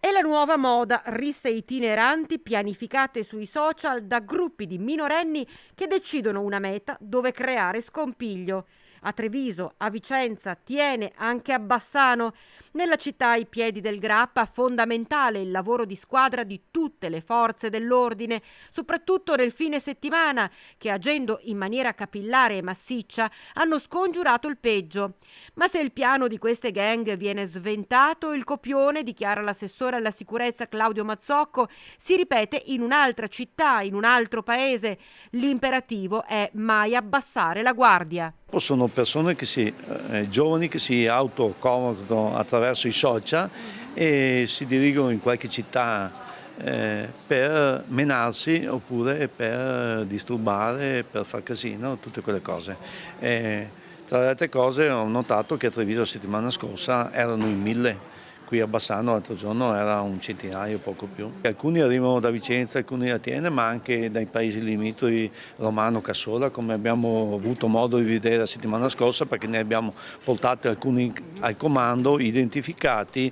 È la nuova moda, risse itineranti pianificate sui social da gruppi di minorenni che decidono una meta dove creare scompiglio. A Treviso, a Vicenza, Tiene, anche a Bassano. Nella città ai piedi del Grappa fondamentale il lavoro di squadra di tutte le forze dell'ordine, soprattutto nel fine settimana, che agendo in maniera capillare e massiccia hanno scongiurato il peggio. Ma se il piano di queste gang viene sventato, il copione, dichiara l'assessore alla sicurezza Claudio Mazzocco, si ripete in un'altra città, in un altro paese. L'imperativo è mai abbassare la guardia. Sono persone giovani che si autocomunicano attraverso i social e si dirigono in qualche città per menarsi oppure per disturbare, per far casino, tutte quelle cose. Tra le altre cose ho notato che a Treviso la settimana scorsa erano in 1000. Qui a Bassano l'altro giorno era un centinaio, poco più. Alcuni arrivano da Vicenza, alcuni da Tiene, ma anche dai paesi limitrofi, Romano, Cassola, come abbiamo avuto modo di vedere la settimana scorsa, perché ne abbiamo portati alcuni al comando, identificati,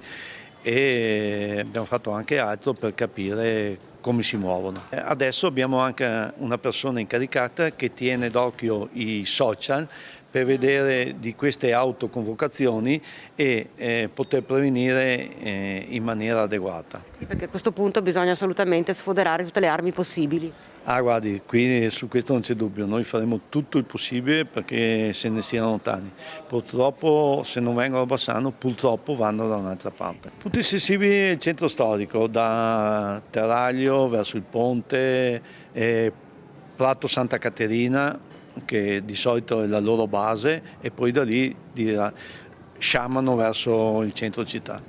e abbiamo fatto anche altro per capire come si muovono. Adesso abbiamo anche una persona incaricata che tiene d'occhio i social per vedere di queste autoconvocazioni e poter prevenire in maniera adeguata. Sì, perché a questo punto bisogna assolutamente sfoderare tutte le armi possibili. Guardi, qui su questo non c'è dubbio, noi faremo tutto il possibile perché se ne siano lontani. Purtroppo se non vengono a Bassano, purtroppo vanno da un'altra parte. Punti sensibili il centro storico, da Terraglio verso il ponte, Prato Santa Caterina, che di solito è la loro base, e poi da lì sciamano verso il centro città.